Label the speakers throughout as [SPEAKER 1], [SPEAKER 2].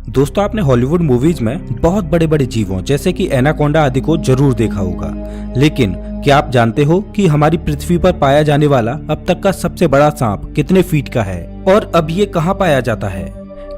[SPEAKER 1] दोस्तों, आपने Hollywood movies में बहुत बड़े बड़े जीवों जैसे कि एनाकोंडा आदि को जरूर देखा होगा, लेकिन क्या आप जानते हो कि हमारी पृथ्वी पर पाया जाने वाला अब तक का सबसे बड़ा सांप कितने फीट का है और अब ये कहाँ पाया जाता है?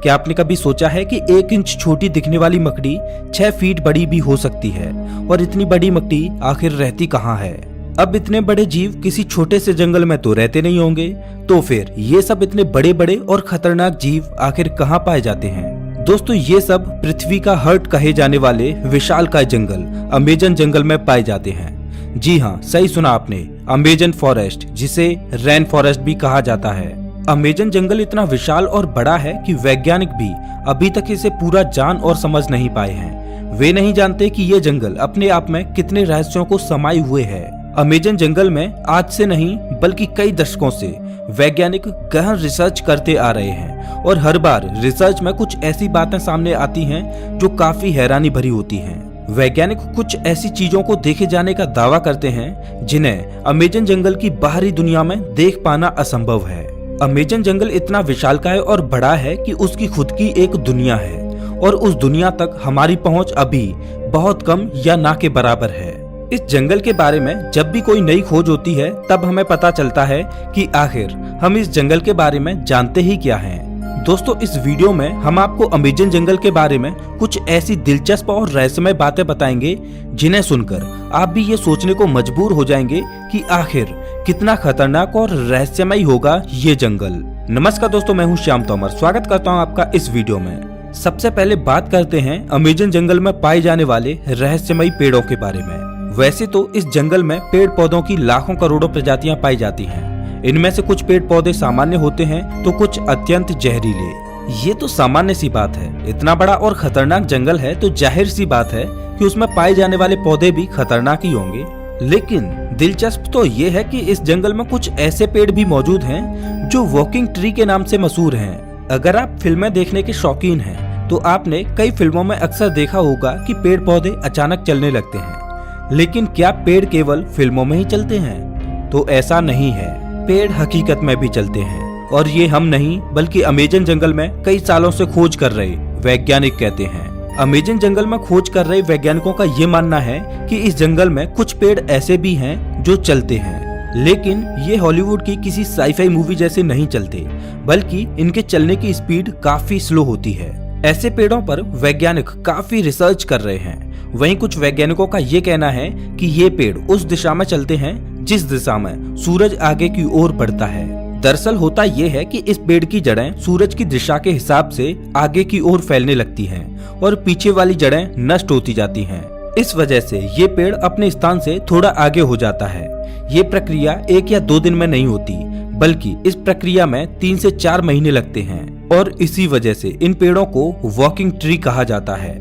[SPEAKER 1] क्या आपने कभी सोचा है कि 1 इंच छोटी दिखने वाली मकड़ी 6 फीट बड़ी भी हो सकती है? और इतनी बड़ी मकड़ी आखिर रहती कहाँ है? अब इतने बड़े जीव किसी छोटे से जंगल में तो रहते नहीं होंगे, तो फिर ये सब इतने बड़े बड़े और खतरनाक जीव आखिर कहाँ पाए जाते हैं? दोस्तों, ये सब पृथ्वी का हार्ट कहे जाने वाले विशालकाय जंगल अमेजन जंगल में पाए जाते हैं। जी हाँ, सही सुना आपने, अमेजन फॉरेस्ट, जिसे रेन फॉरेस्ट भी कहा जाता है। अमेजन जंगल इतना विशाल और बड़ा है कि वैज्ञानिक भी अभी तक इसे पूरा जान और समझ नहीं पाए हैं। वे नहीं जानते कि ये जंगल अपने आप में कितने रहस्यों को समाये हुए है। अमेजन जंगल में आज से नहीं बल्कि कई दशकों से वैज्ञानिक गहन रिसर्च करते आ रहे हैं और हर बार रिसर्च में कुछ ऐसी बातें सामने आती हैं जो काफी हैरानी भरी होती हैं। वैज्ञानिक कुछ ऐसी चीजों को देखे जाने का दावा करते हैं जिन्हें अमेजन जंगल की बाहरी दुनिया में देख पाना असंभव है। अमेजन जंगल इतना विशालकाय और बड़ा है कि उसकी खुद की एक दुनिया है और उस दुनिया तक हमारी पहुंच अभी बहुत कम या ना के बराबर है। इस जंगल के बारे में जब भी कोई नई खोज होती है तब हमें पता चलता है कि आखिर हम इस जंगल के बारे में जानते ही क्या हैं। दोस्तों, इस वीडियो में हम आपको अमेजन जंगल के बारे में कुछ ऐसी दिलचस्प और रहस्यमय बातें बताएंगे जिन्हें सुनकर आप भी ये सोचने को मजबूर हो जाएंगे कि आखिर कितना खतरनाक और रहस्यमय होगा ये जंगल। नमस्कार दोस्तों, मैं हूँ श्याम तोमर, स्वागत करता हूँ आपका इस वीडियो में। सबसे पहले बात करते हैं अमेजन जंगल में पाए जाने वाले रहस्यमयी पेड़ों के बारे में। वैसे तो इस जंगल में पेड़ पौधों की लाखों करोड़ों प्रजातियां पाई जाती हैं। इनमें से कुछ पेड़ पौधे सामान्य होते हैं तो कुछ अत्यंत जहरीले। ये तो सामान्य सी बात है, इतना बड़ा और खतरनाक जंगल है तो जाहिर सी बात है कि उसमें पाए जाने वाले पौधे भी खतरनाक ही होंगे। लेकिन दिलचस्प तो ये है कि इस जंगल में कुछ ऐसे पेड़ भी मौजूद हैं जो वॉकिंग ट्री के नाम से मशहूर हैं। अगर आप फिल्में देखने के शौकीन हैं तो आपने कई फिल्मों में अक्सर देखा होगा कि पेड़ पौधे अचानक चलने लगते हैं। लेकिन क्या पेड़ केवल फिल्मों में ही चलते हैं? तो ऐसा नहीं है, पेड़ हकीकत में भी चलते हैं और ये हम नहीं बल्कि अमेजन जंगल में कई सालों से खोज कर रहे वैज्ञानिक कहते हैं। अमेजन जंगल में खोज कर रहे वैज्ञानिकों का ये मानना है कि इस जंगल में कुछ पेड़ ऐसे भी हैं जो चलते हैं, लेकिन ये हॉलीवुड की किसी साईफाई मूवी जैसे नहीं चलते, बल्कि इनके चलने की स्पीड काफी स्लो होती है। ऐसे पेड़ों पर वैज्ञानिक काफी रिसर्च कर रहे हैं। वहीं कुछ वैज्ञानिकों का ये कहना है कि ये पेड़ उस दिशा में चलते हैं जिस दिशा में सूरज आगे की ओर बढ़ता है। दरअसल होता ये है कि इस पेड़ की जड़ें सूरज की दिशा के हिसाब से आगे की ओर फैलने लगती हैं और पीछे वाली जड़ें नष्ट होती जाती हैं। इस वजह से ये पेड़ अपने स्थान से थोड़ा आगे हो जाता है। ये प्रक्रिया 1 या 2 दिन में नहीं होती, बल्कि इस प्रक्रिया में 3 से 4 महीने लगते हैं और इसी वजह से इन पेड़ों को वॉकिंग ट्री कहा जाता है।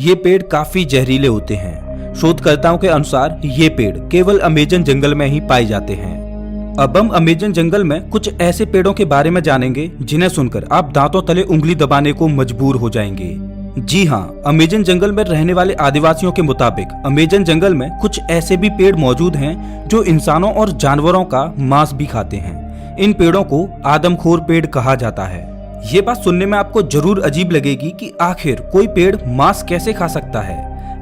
[SPEAKER 1] ये पेड़ काफी जहरीले होते हैं। शोधकर्ताओं के अनुसार ये पेड़ केवल अमेजन जंगल में ही पाए जाते हैं। अब हम अमेजन जंगल में कुछ ऐसे पेड़ों के बारे में जानेंगे जिन्हें सुनकर आप दांतों तले उंगली दबाने को मजबूर हो जाएंगे। जी हाँ, अमेजन जंगल में रहने वाले आदिवासियों के मुताबिक अमेजन जंगल में कुछ ऐसे भी पेड़ मौजूद हैं जो इंसानों और जानवरों का मांस भी खाते हैं। इन पेड़ों को आदमखोर पेड़ कहा जाता है। ये बात सुनने में आपको जरूर अजीब लगेगी कि आखिर कोई पेड़ मांस कैसे खा सकता है,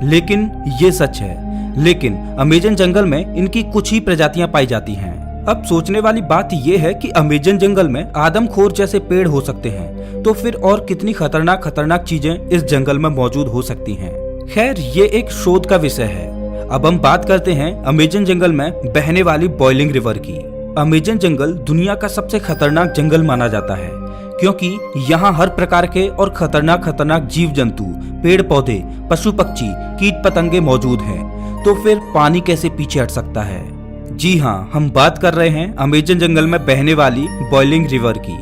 [SPEAKER 1] लेकिन ये सच है। लेकिन अमेजन जंगल में इनकी कुछ ही प्रजातियां पाई जाती हैं। अब सोचने वाली बात ये है कि अमेजन जंगल में आदमखोर जैसे पेड़ हो सकते हैं, तो फिर और कितनी खतरनाक चीजें इस जंगल में मौजूद हो सकती हैं। खैर, ये एक शोध का विषय है। अब हम बात करते हैं अमेजन जंगल में बहने वाली बॉइलिंग रिवर की। अमेजन जंगल दुनिया का सबसे खतरनाक जंगल माना जाता है क्योंकि यहाँ हर प्रकार के और खतरनाक जीव जंतु, पेड़ पौधे, पशु पक्षी, कीट पतंगे मौजूद हैं। तो फिर पानी कैसे पीछे हट सकता है? जी हाँ, हम बात कर रहे हैं अमेजन जंगल में बहने वाली बॉइलिंग रिवर की।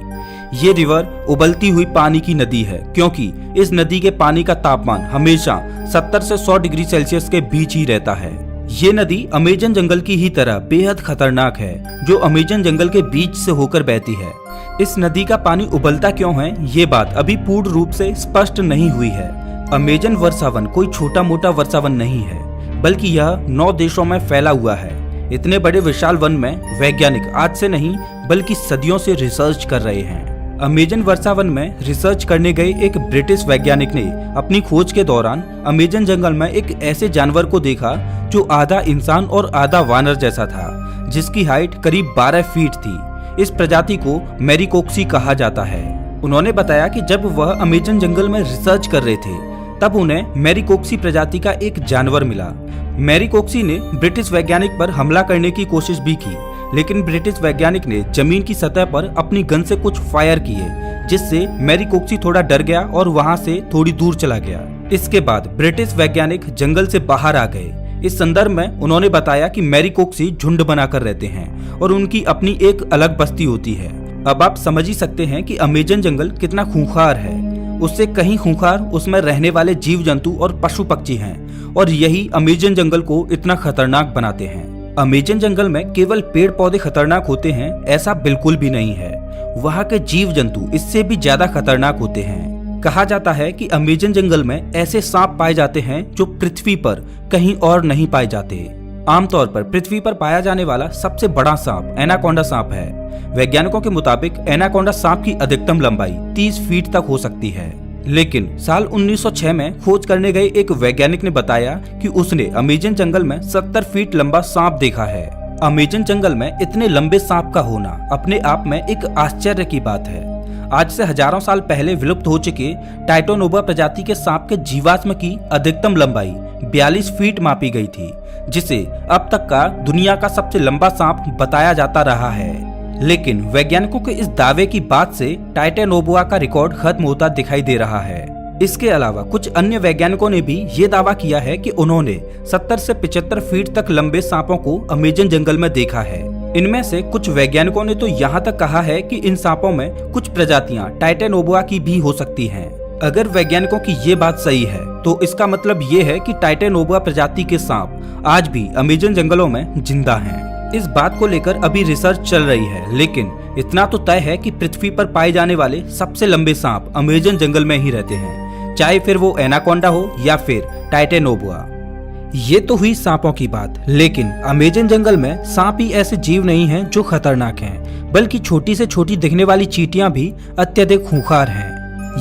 [SPEAKER 1] ये रिवर उबलती हुई पानी की नदी है क्योंकि इस नदी के पानी का तापमान हमेशा 70 से 100 डिग्री सेल्सियस के बीच ही रहता है। ये नदी अमेजन जंगल की ही तरह बेहद खतरनाक है जो अमेजन जंगल के बीच से होकर बहती है। इस नदी का पानी उबलता क्यों है, ये बात अभी पूर्ण रूप से स्पष्ट नहीं हुई है। अमेजन वर्षावन कोई छोटा मोटा वर्षावन नहीं है, बल्कि यह 9 देशों में फैला हुआ है। इतने बड़े विशाल वन में वैज्ञानिक आज से नहीं बल्कि सदियों से रिसर्च कर रहे हैं। अमेजन वर्षावन में रिसर्च करने गए एक ब्रिटिश वैज्ञानिक ने अपनी खोज के दौरान अमेजन जंगल में एक ऐसे जानवर को देखा जो आधा इंसान और आधा वानर जैसा था, जिसकी हाइट करीब 12 फीट थी। इस प्रजाति को मैरिकोक्सी कहा जाता है। उन्होंने बताया कि जब वह अमेजन जंगल में रिसर्च कर रहे थे तब उन्हें मैरिकोक्सी प्रजाति का एक जानवर मिला। मैरिकोक्सी ने ब्रिटिश वैज्ञानिक पर हमला करने की कोशिश भी की, लेकिन ब्रिटिश वैज्ञानिक ने जमीन की सतह पर अपनी गन से कुछ फायर किए, जिससे मैरिकोक्सी थोड़ा डर गया और वहां से थोड़ी दूर चला गया। इसके बाद ब्रिटिश वैज्ञानिक जंगल से बाहर आ गए। इस संदर्भ में उन्होंने बताया कि मैरिकोक्सी झुंड बनाकर रहते हैं और उनकी अपनी एक अलग बस्ती होती है। अब आप समझ ही सकते हैं कि अमेजन जंगल कितना खूंखार है। उससे कहीं खूंखार उसमें रहने वाले जीव जंतु और पशु पक्षी हैं, और यही अमेजन जंगल को इतना खतरनाक बनाते हैं। अमेजन जंगल में केवल पेड़ पौधे खतरनाक होते हैं ऐसा बिल्कुल भी नहीं है। वहाँ के जीव जंतु इससे भी ज्यादा खतरनाक होते हैं। कहा जाता है कि अमेजन जंगल में ऐसे सांप पाए जाते हैं जो पृथ्वी पर कहीं और नहीं पाए जाते। आमतौर पर पृथ्वी पर पाया जाने वाला सबसे बड़ा सांप एनाकोंडा सांप है। वैज्ञानिकों के मुताबिक एनाकोंडा सांप की अधिकतम लंबाई 30 फीट तक हो सकती है, लेकिन साल 1906 में खोज करने गए एक वैज्ञानिक ने बताया कि उसने अमेजन जंगल में 70 फीट लंबा सांप देखा है। अमेजन जंगल में इतने लंबे सांप का होना अपने आप में एक आश्चर्य की बात है। आज से हजारों साल पहले विलुप्त हो चुके टाइटोनोबा प्रजाति के सांप के जीवाश्म की अधिकतम लंबाई 42 फीट मापी गई थी, जिसे अब तक का दुनिया का सबसे लंबा सांप बताया जाता रहा है। लेकिन वैज्ञानिकों के इस दावे की बात से टाइटोनोबा का रिकॉर्ड खत्म होता दिखाई दे रहा है। इसके अलावा कुछ अन्य वैज्ञानिकों ने भी ये दावा किया है कि उन्होंने 70 से 75 फीट तक लंबे सांपों को अमेजन जंगल में देखा है। इनमें से कुछ वैज्ञानिकों ने तो यहाँ तक कहा है कि इन सांपों में कुछ प्रजातियां टाइटोनोबा की भी हो सकती हैं। अगर वैज्ञानिकों की ये बात सही है तो इसका मतलब ये है कि टाइटोनोबा प्रजाति के सांप आज भी अमेजन जंगलों में जिंदा हैं। इस बात को लेकर अभी रिसर्च चल रही है, लेकिन इतना तो तय है कि पृथ्वी पर पाए जाने वाले सबसे लंबे सांप अमेजन जंगल में ही रहते हैं, चाहे फिर वो एनाकोंडा हो या फिर टाइटोनोबा। ये तो हुई सांपों की बात, लेकिन अमेजन जंगल में सांप ही ऐसे जीव नहीं हैं जो खतरनाक हैं, बल्कि छोटी से छोटी दिखने वाली चींटियां भी अत्यधिक खूंखार हैं।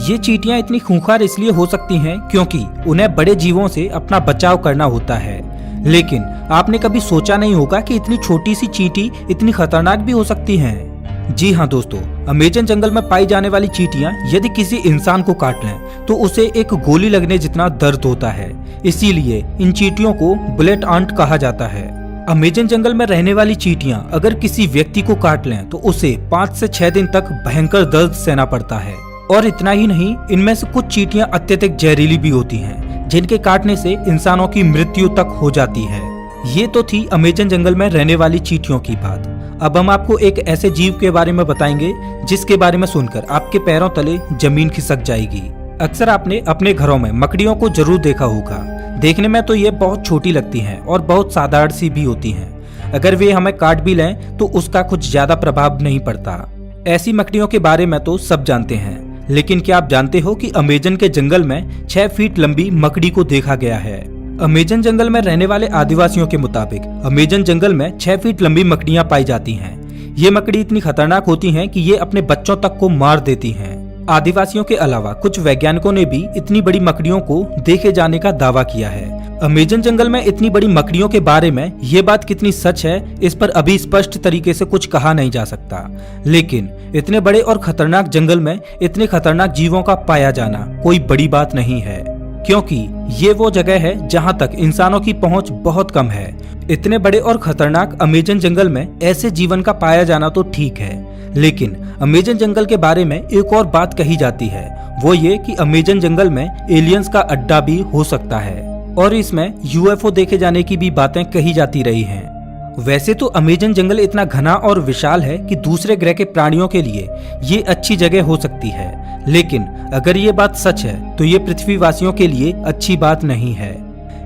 [SPEAKER 1] ये चींटियां इतनी खूंखार इसलिए हो सकती हैं क्योंकि उन्हें बड़े जीवों से अपना बचाव करना होता है। लेकिन आपने कभी सोचा नहीं होगा कि इतनी छोटी सी चींटी इतनी खतरनाक भी हो सकती हैं। जी हाँ दोस्तों, अमेजन जंगल में पाई जाने वाली चींटियां यदि किसी इंसान को काट लें तो उसे एक गोली लगने जितना दर्द होता है। इसीलिए इन चींटियों को बुलेट आंट कहा जाता है। अमेजन जंगल में रहने वाली चींटियां अगर किसी व्यक्ति को काट लें तो उसे 5 से 6 दिन तक भयंकर दर्द सहना पड़ता है। और इतना ही नहीं, इनमें से कुछ चींटियां अत्यधिक जहरीली भी होती हैं, जिनके काटने से इंसानों की मृत्यु तक हो जाती है। ये तो थी अमेजन जंगल में रहने वाली चींटियों की बात। अब हम आपको एक ऐसे जीव के बारे में बताएंगे जिसके बारे में सुनकर आपके पैरों तले जमीन खिसक जाएगी। अक्सर आपने अपने घरों में मकड़ियों को जरूर देखा होगा। देखने में तो ये बहुत छोटी लगती हैं और बहुत साधारण सी भी होती हैं। अगर वे हमें काट भी लें तो उसका कुछ ज्यादा प्रभाव नहीं पड़ता। ऐसी मकड़ियों के बारे में तो सब जानते हैं, लेकिन क्या आप जानते हो कि अमेजन के जंगल में 6 फीट लंबी मकड़ी को देखा गया है। अमेजन जंगल में रहने वाले आदिवासियों के मुताबिक अमेजन जंगल में 6 फीट लंबी मकड़ियां पाई जाती हैं। ये मकड़ी इतनी खतरनाक होती हैं कि ये अपने बच्चों तक को मार देती हैं। आदिवासियों के अलावा कुछ वैज्ञानिकों ने भी इतनी बड़ी मकड़ियों को देखे जाने का दावा किया है। अमेजन जंगल में इतनी बड़ी मकड़ियों के बारे में ये बात कितनी सच है, इस पर अभी स्पष्ट तरीके से कुछ कहा नहीं जा सकता। लेकिन इतने बड़े और खतरनाक जंगल में इतने खतरनाक जीवों का पाया जाना कोई बड़ी बात नहीं है, क्योंकि ये वो जगह है जहाँ तक इंसानों की पहुँच बहुत कम है। इतने बड़े और खतरनाक अमेजन जंगल में ऐसे जीवन का पाया जाना तो ठीक है, लेकिन अमेजन जंगल के बारे में एक और बात कही जाती है, वो ये कि अमेजन जंगल में एलियंस का अड्डा भी हो सकता है और इसमें यूएफओ देखे जाने की भी बातें कही जाती रही हैं। वैसे तो अमेजन जंगल इतना घना और विशाल है कि दूसरे ग्रह के प्राणियों के लिए ये अच्छी जगह हो सकती है, लेकिन अगर ये बात सच है तो ये पृथ्वीवासियों के लिए अच्छी बात नहीं है।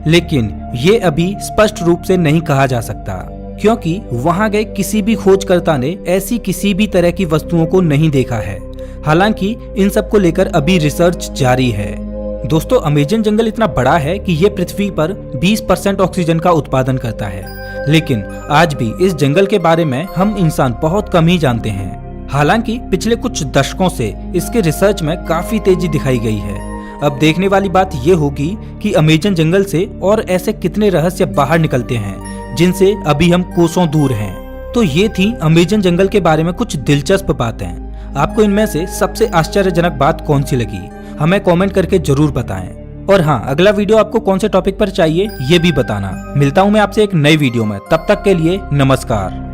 [SPEAKER 1] लेकिन ये अभी स्पष्ट रूप से नहीं कहा जा सकता, क्योंकि वहां गए किसी भी खोजकर्ता ने ऐसी किसी भी तरह की वस्तुओं को नहीं देखा है। हालांकि इन सब को लेकर अभी रिसर्च जारी है। दोस्तों, अमेजन जंगल इतना बड़ा है कि ये पृथ्वी पर 20% ऑक्सीजन का उत्पादन करता है, लेकिन आज भी इस जंगल के बारे में हम इंसान बहुत कम ही जानते हैं। हालांकि पिछले कुछ दशकों से इसके रिसर्च में काफी तेजी दिखाई गई है। अब देखने वाली बात ये होगी कि अमेजन जंगल से और ऐसे कितने रहस्य बाहर निकलते हैं जिनसे अभी हम कोसों दूर हैं। तो ये थी अमेजन जंगल के बारे में कुछ दिलचस्प बातें। आपको इनमें से सबसे आश्चर्यजनक बात कौन सी लगी, हमें कमेंट करके जरूर बताएं। और हाँ, अगला वीडियो आपको कौन से टॉपिक पर चाहिए ये भी बताना। मिलता हूँ मैं आपसे एक नई वीडियो में, तब तक के लिए नमस्कार।